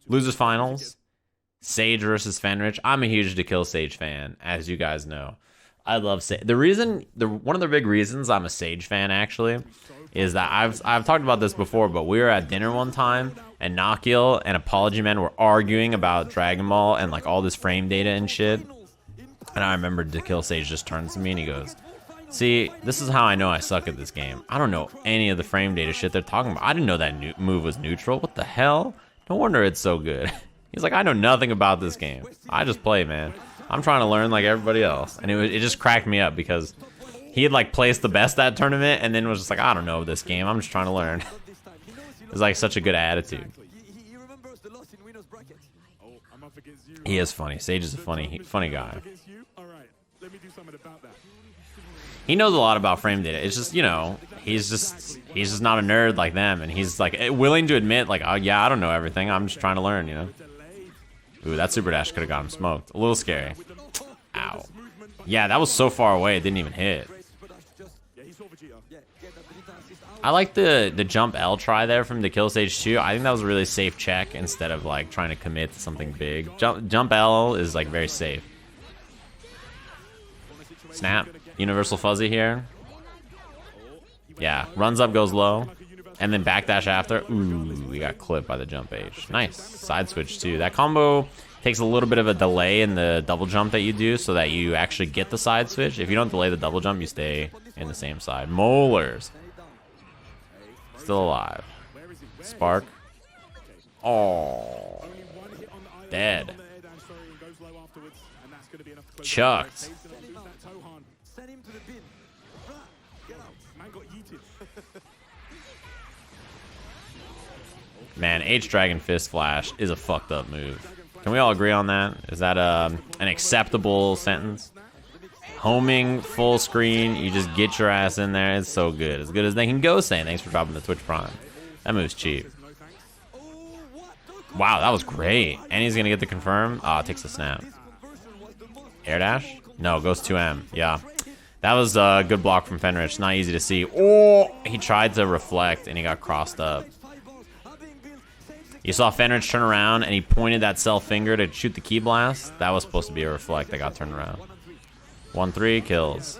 Losers finals. Sage versus Fenrich. I'm a huge dekillsage fan, as you guys know. I love Sage. One of the big reasons I'm a Sage fan actually is that I've talked about this before, but we were at dinner one time and Nakil and Apology Man were arguing about Dragon Ball and like all this frame data and shit. And I remember dekillsage just turns to me and he goes, "See, this is how I know I suck at this game. I don't know any of the frame data shit they're talking about. I didn't know that move was neutral. What the hell? No wonder it's so good." He's like, "I know nothing about this game. I just play, man. I'm trying to learn like everybody else." And it just cracked me up because he had like placed the best that tournament and then was just like, "I don't know this game. I'm just trying to learn." It's like such a good attitude. He is funny. Sage is a funny guy. He knows a lot about frame data. It's just, you know, he's just not a nerd like them, and he's like willing to admit like, "Oh yeah, I don't know everything. I'm just trying to learn," you know. Ooh, that super dash could have got him smoked. A little scary. Ow. Yeah, that was so far away it didn't even hit. I like the jump L try there from dekillsage too. I think that was a really safe check instead of like trying to commit to something big. Jump L is like very safe. Snap. Universal fuzzy here. Yeah, runs up, goes low. And then backdash after. Ooh, we got clipped by the jump H. Nice. Side switch too. That combo takes a little bit of a delay in the double jump that you do so that you actually get the side switch. If you don't delay the double jump, you stay in the same side. Molars. Still alive. Spark. Oh. Dead. Chucked. Man, H Dragon Fist Flash is a fucked up move. Can we all agree on that? Is that an acceptable sentence? Homing, full screen, you just get your ass in there. It's so good. As good as they can go, saying thanks for dropping the Twitch Prime. That move's cheap. Wow, that was great. And he's gonna get the confirm. Ah, takes the snap. Air dash? No, goes 2M. Yeah. That was a good block from Fenrich. Not easy to see. Oh, he tried to reflect and he got crossed up. You saw Fenrich turn around and he pointed that self finger to shoot the key blast. That was supposed to be a reflect that got turned around. 1-3 kills.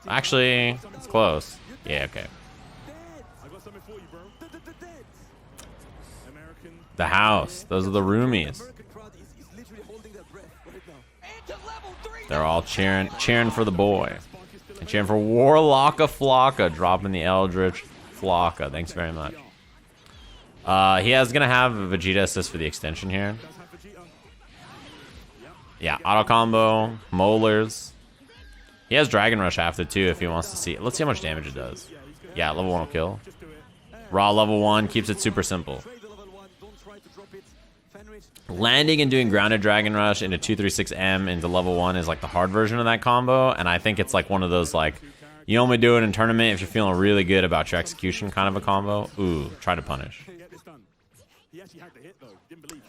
Actually, it's close. Yeah, okay. The house. Those are the roomies. They're all cheering for the boy. And cheering for Warlocka Flocka, dropping the Eldritch Flocka. Thanks very much. He is gonna have a Vegeta assist for the extension here. Yeah, auto combo, molars. He has Dragon Rush after too if he wants to see it. Let's see how much damage it does. Yeah, level 1 will kill. Raw level 1 keeps it super simple. Landing and doing grounded Dragon Rush into 236M into level 1 is like the hard version of that combo, and I think it's like one of those like you only do it in tournament if you're feeling really good about your execution kind of a combo. Ooh, try to punish.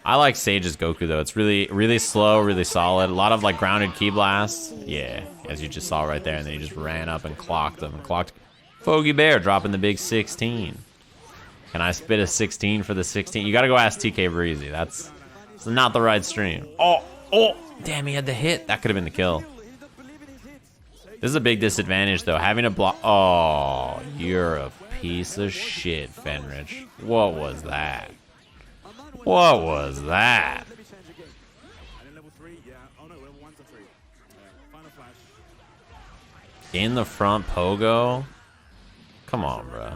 I like Sage's Goku though. It's really slow, really solid. A lot of like grounded ki blasts. Yeah, as you just saw right there, and then he just ran up and clocked them. And clocked Foggy Bear dropping the big 16. Can I spit a 16 for the 16? You gotta go ask TK Breezy. That's not the right stream. Oh, damn, he had the hit. That could have been the kill. This is a big disadvantage though. Having a block. Oh, you're a piece of shit, Fenrich. What was that? What was that? In the front pogo? Come on, bro.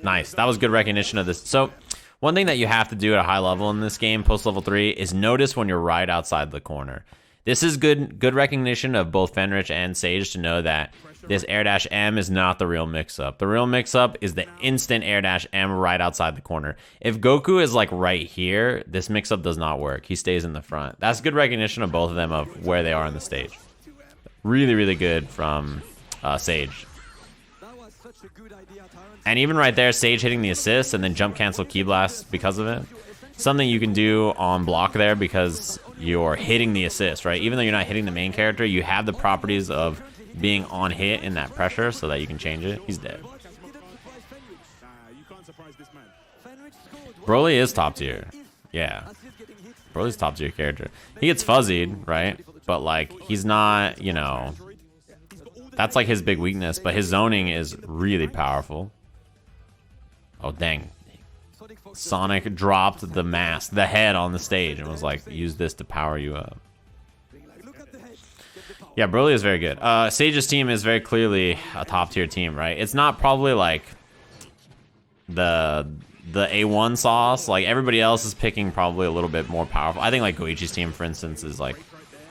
Nice. That was good recognition of this. So, one thing that you have to do at a high level in this game, post level 3, is notice when you're right outside the corner. This is good recognition of both Fenrich and Sage to know that this air dash M is not the real mix-up. The real mix-up is the instant air dash M right outside the corner. If Goku is like right here, this mix-up does not work. He stays in the front. That's good recognition of both of them of where they are on the stage. Really, really good from Sage. And even right there, Sage hitting the assist and then jump cancel ki blast because of it. Something you can do on block there because you're hitting the assist, right? Even though you're not hitting the main character, you have the properties of being on hit in that pressure so that you can change it. He's dead. Broly is top tier. Yeah. Broly's top tier character. He gets fuzzied, right? But like, he's not, you know, that's like his big weakness, but his zoning is really powerful. Oh, dang. Sonic dropped the mask, the head on the stage, and was like, use this to power you up. Yeah, Broly is very good. Sage's team is very clearly a top tier team, right? It's not probably like the A1 sauce. Like, everybody else is picking probably a little bit more powerful. I think like Goichi's team, for instance, is like,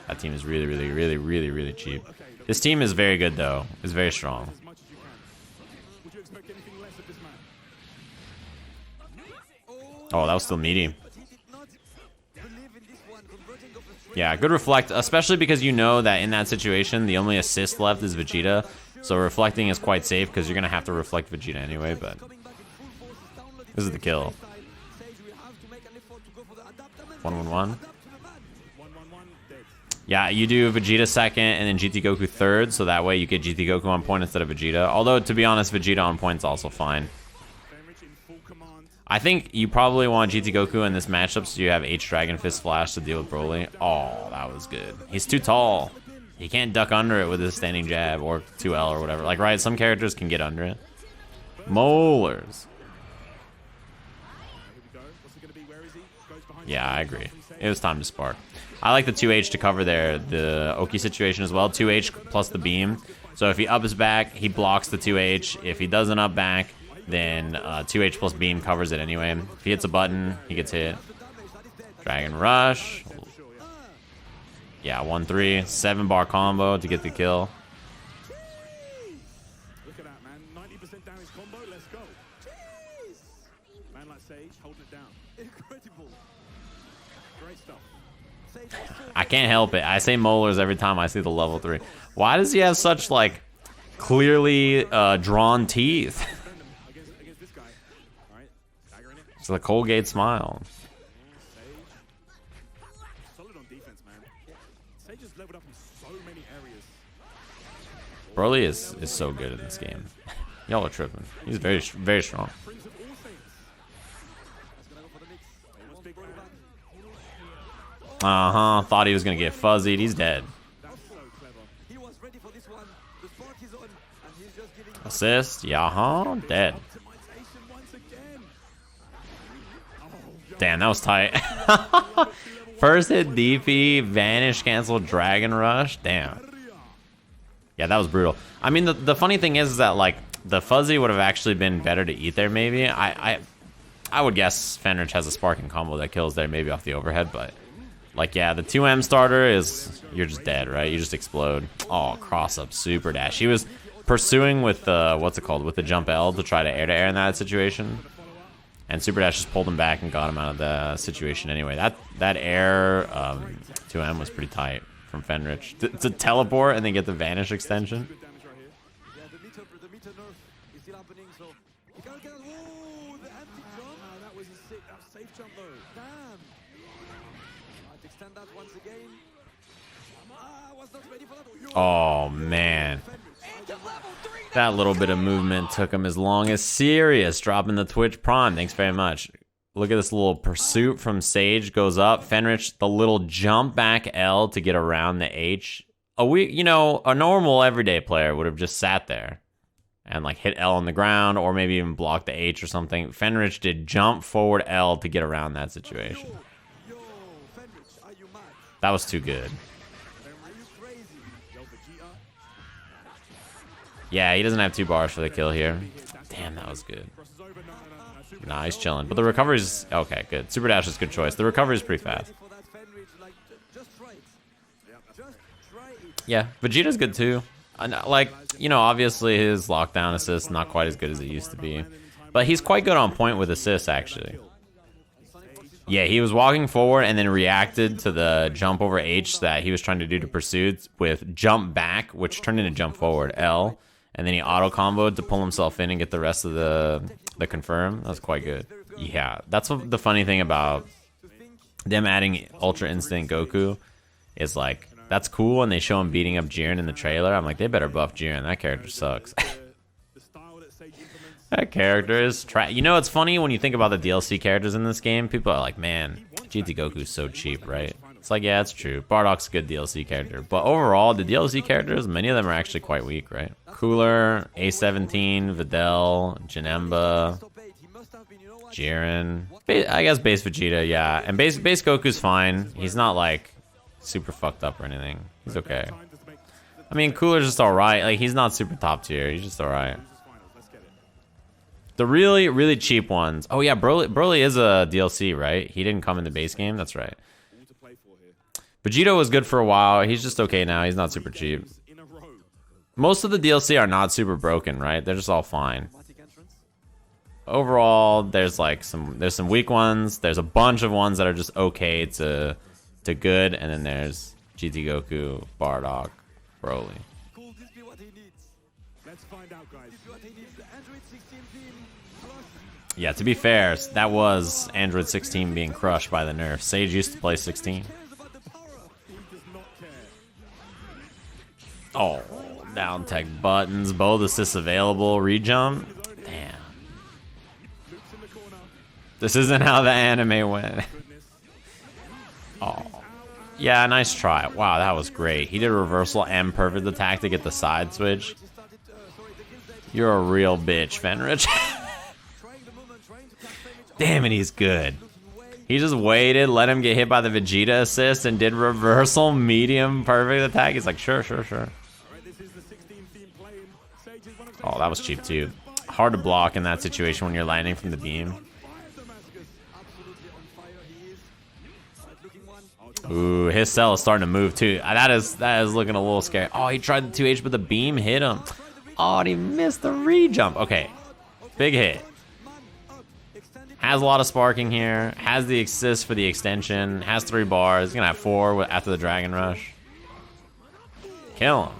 that team is really cheap. This team is very good though. It's very strong. Oh, that was still meaty. Yeah, good reflect, especially because you know that in that situation, the only assist left is Vegeta. So reflecting is quite safe because you're going to have to reflect Vegeta anyway, but this is the kill. 1-1-1. Yeah, you do Vegeta second and then GT Goku third, so that way you get GT Goku on point instead of Vegeta. Although, to be honest, Vegeta on point is also fine. I think you probably want GT Goku in this matchup so you have H Dragon Fist Flash to deal with Broly. Oh, that was good. He's too tall. He can't duck under it with his standing jab or 2L or whatever. Like, right, some characters can get under it. Molars. Yeah, I agree. It was time to spark. I like the 2H to cover the Oki situation as well. 2H plus the beam. So if he ups back, he blocks the 2H. If he doesn't up back, then 2H plus beam covers it anyway. If he hits a button, he gets hit. Dragon Rush. Yeah, 1-3. 7-bar combo to get the kill. Look at that, man. 90% damage combo. Let's go. Man like Sage holding it down. Incredible. Great stuff. I can't help it. I say molars every time I see the level 3. Why does he have such, like, clearly drawn teeth? It's the Colgate smile. Solid on defense, man. Sage just leveled up in so many areas. Broly is so good in this game. Y'all are tripping. He's very strong. Thought he was gonna get fuzzied. He's dead. Assist. Yeah, dead. Damn, that was tight. First hit DP, vanish, cancel, Dragon Rush. Damn. Yeah, that was brutal. I mean, the funny thing is that, like, the fuzzy would have actually been better to eat there, maybe. I would guess Fenritti has a sparking combo that kills there, maybe off the overhead, but, like, yeah, the 2M starter is, you're just dead, right? You just explode. Oh, cross up, super dash. He was pursuing with the, what's it called, with the jump L to try to air in that situation. And Super Dash just pulled him back and got him out of the situation anyway. That air 2M was pretty tight from Fenritti. To teleport and then get the vanish extension. Oh, man. That little bit of movement took him as long as serious. Dropping the Twitch Prime. Thanks very much. Look at this little pursuit from Sage. Goes up. Fenritti, the little jump back L to get around the H. You know, a normal everyday player would have just sat there and like hit L on the ground or maybe even block the H or something. Fenritti did jump forward L to get around that situation. That was too good. Yeah, he doesn't have 2 bars for the kill here. Damn, that was good. Nah, he's chilling. But the recovery's okay, good. Super Dash is a good choice. The recovery's pretty fast. Yeah, Vegeta's good too. Like, you know, obviously his lockdown assist not quite as good as it used to be. But he's quite good on point with assists, actually. Yeah, he was walking forward and then reacted to the jump over H that he was trying to do to pursuit with jump back, which turned into jump forward, L. And then he auto-comboed to pull himself in and get the rest of the confirm. That was quite good. Yeah, that's what the funny thing about them adding Ultra Instinct Goku is, like, that's cool when they show him beating up Jiren in the trailer. I'm like, they better buff Jiren. That character sucks. That character is You know, it's funny when you think about the DLC characters in this game. People are like, man, GT Goku's so cheap, right? It's like, yeah, it's true. Bardock's a good DLC character. But overall, the DLC characters, many of them are actually quite weak, right? Cooler, A17, Videl, Janemba, Jiren. I guess base Vegeta, yeah. And base Goku's fine. He's not, like, super fucked up or anything. He's okay. I mean, Cooler's just alright. Like, he's not super top tier. He's just alright. The really, really cheap ones. Oh, yeah, Broly is a DLC, right? He didn't come in the base game? That's right. Vegeta was good for a while. He's just okay now. He's not super cheap. Most of the DLC are not super broken, right? They're just all fine. Overall, there's like some weak ones. There's a bunch of ones that are just okay to good, and then there's GT Goku, Bardock, Broly. Yeah, to be fair, that was Android 16 being crushed by the nerf. Sage used to play 16. Oh, down tech buttons, both assists available, rejump. Damn. This isn't how the anime went. Oh. Yeah, nice try. Wow, that was great. He did a reversal and perfect attack to get the side switch. You're a real bitch, Fenritti. Damn it, he's good. He just waited, let him get hit by the Vegeta assist, and did reversal, medium, perfect attack. He's like, sure. Oh, that was cheap, too. Hard to block in that situation when you're landing from the beam. Ooh, his cell is starting to move, too. That is looking a little scary. Oh, he tried the 2H, but the beam hit him. Oh, and he missed the re-jump. Okay, big hit. Has a lot of sparking here. Has the assist for the extension. Has 3 bars. He's going to have 4 after the Dragon Rush. Kill him.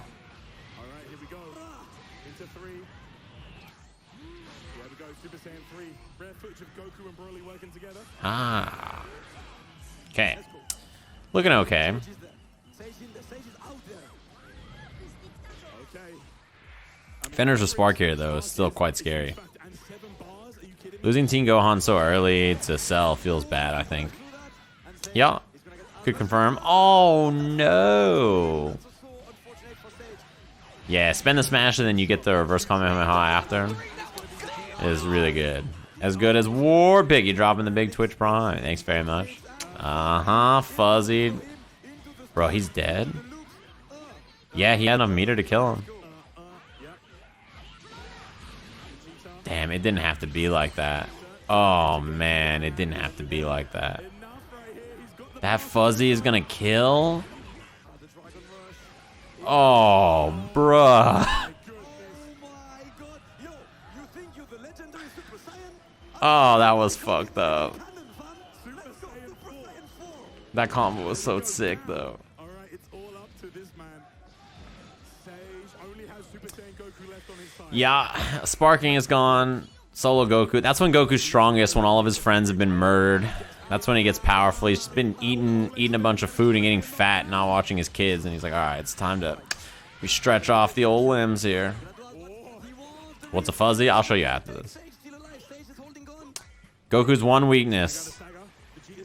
Ah. Okay. Looking okay. Fenrir's spark here, though, is still quite scary. Losing Teen Gohan so early to Cell feels bad, I think. Yeah, could confirm. Oh, no. Yeah, spend the smash and then you get the reverse Kamehameha after. It is really good. As good as War Piggy dropping the big Twitch Prime. Thanks very much. Fuzzy. Bro, he's dead? Yeah, he had enough meter to kill him. Damn, it didn't have to be like that. Oh, man, it didn't have to be like that. That Fuzzy is gonna kill? Oh, bruh. Oh, that was fucked up. That combo was so sick, though. Yeah, sparking is gone. Solo Goku. That's when Goku's strongest, when all of his friends have been murdered. That's when he gets powerful. He's been eating a bunch of food and getting fat, not watching his kids. And he's like, all right, it's time to stretch off the old limbs here. What's a Fuzzy? I'll show you after this. Goku's one weakness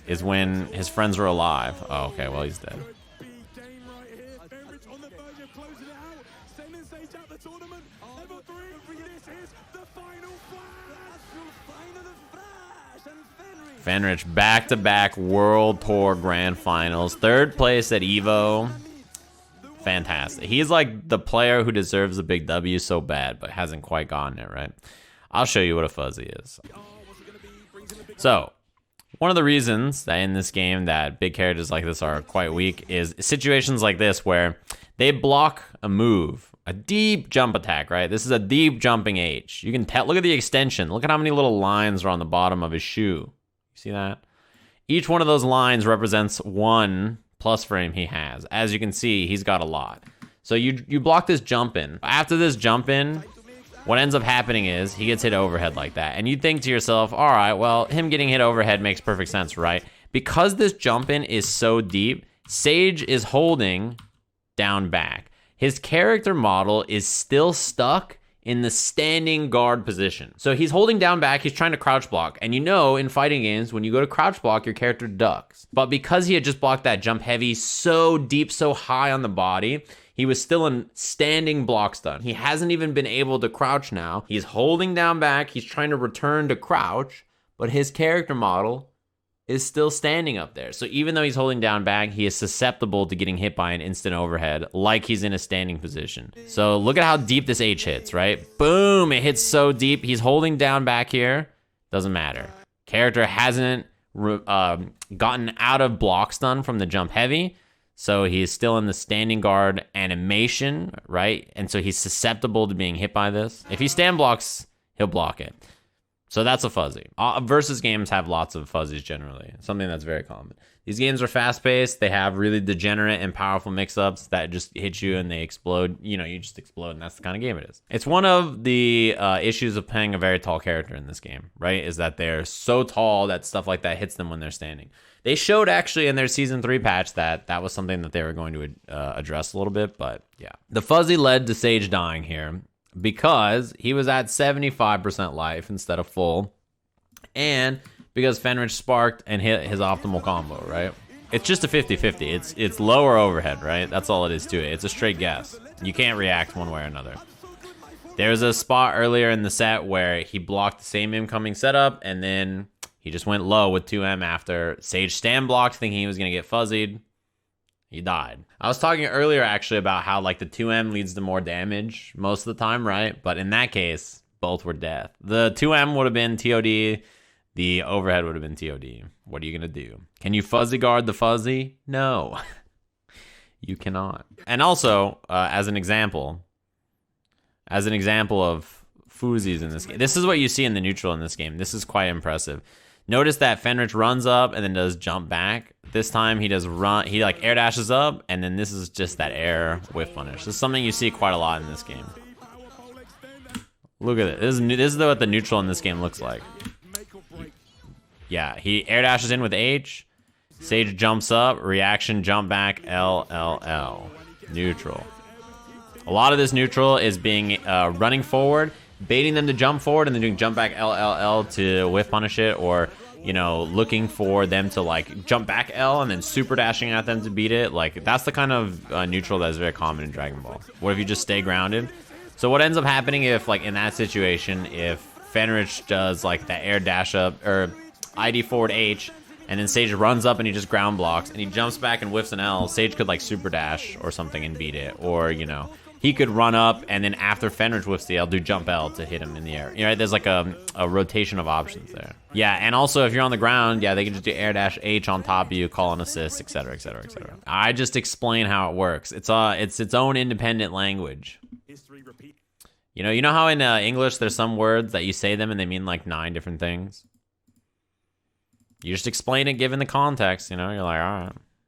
is when his friends are alive. Oh, okay, well, he's dead. Fenritti back-to-back World Tour Grand Finals. 3rd place at EVO. Fantastic. He's like the player who deserves a big W so bad, but hasn't quite gotten it, right? I'll show you what a Fuzzy is. So, one of the reasons that in this game that big characters like this are quite weak is situations like this where they block a move. A deep jump attack, right? This is a deep jumping H. You can tell. Look at the extension. Look at how many little lines are on the bottom of his shoe. See that? Each one of those lines represents 1 plus frame he has. As you can see, he's got a lot. So you block this jump in. After this jump in, what ends up happening is he gets hit overhead like that. And you think to yourself, all right, well, him getting hit overhead makes perfect sense, right? Because this jump in is so deep, Sage is holding down back. His character model is still stuck in the standing guard position. So he's holding down back, he's trying to crouch block. And you know, in fighting games, when you go to crouch block, your character ducks. But because he had just blocked that jump heavy so deep, so high on the body, he was still in standing block stun. He hasn't even been able to crouch now. He's holding down back, he's trying to return to crouch, but his character model is still standing up there. So even though he's holding down back, he is susceptible to getting hit by an instant overhead like he's in a standing position. So look at how deep this H hits, right? Boom, it hits so deep. He's holding down back here. Doesn't matter. Character hasn't gotten out of block stun from the jump heavy. So he's still in the standing guard animation, right? And so he's susceptible to being hit by this. If he stand blocks, he'll block it. So that's a fuzzy. Versus games have lots of fuzzies generally. Something that's very common. These games are fast-paced. They have really degenerate and powerful mix-ups that just hit you and they explode. You know, you just explode, and that's the kind of game it is. It's one of the issues of playing a very tall character in this game, right? Is that they're so tall that stuff like that hits them when they're standing. They showed actually in their Season 3 patch that that was something that they were going to address a little bit, but yeah. The fuzzy led to Sage dying here, because he was at 75% life instead of full, and because Fenritti sparked and hit his optimal combo, right? It's just a 50-50. It's lower overhead, right? That's all it is to it. It's a straight guess. You can't react one way or another. There's a spot earlier in the set where he blocked the same incoming setup, and then he just went low with 2M after Sage stand blocked, thinking he was going to get fuzzied. He died. I was talking earlier actually about how like the 2M leads to more damage most of the time, right? But in that case, both were death. The 2M would have been TOD. The overhead would have been TOD. What are you going to do? Can you fuzzy guard the fuzzy? No. You cannot. And also, as an example of fuzzies in this game, this is what you see in the neutral in this game. This is quite impressive. Notice that Fenritti runs up and then does jump back. This time he does run, he like air dashes up, and then this is just that air whiff punish. This is something you see quite a lot in this game. Look at it. This is what the neutral in this game looks like. Yeah, he air dashes in with H. Sage jumps up, reaction, jump back, L, L, L. Neutral. A lot of this neutral is being running forward, baiting them to jump forward, and then doing jump back L, L, L to whiff punish it, or, you know, looking for them to like jump back L and then super dashing at them to beat it. Like, that's the kind of neutral that is very common in Dragon Ball. What if you just stay grounded? So what ends up happening if, like, in that situation, if Fenritti does like that air dash up or ID forward H, and then Sage runs up and he just ground blocks and he jumps back and whiffs an L, Sage could like super dash or something and beat it. Or, you know, he could run up and then after Fenritti whiffs the L, do jump L to hit him in the air. You know, there's like a rotation of options there. Yeah, and also if you're on the ground, yeah, they can just do air dash H on top of you, call an assist, etc., etc., etc. I just explain how it works. It's its own independent language. You know how in English there's some words that you say them and they mean like 9 different things? You just explain it given the context, you know? You're like, all right.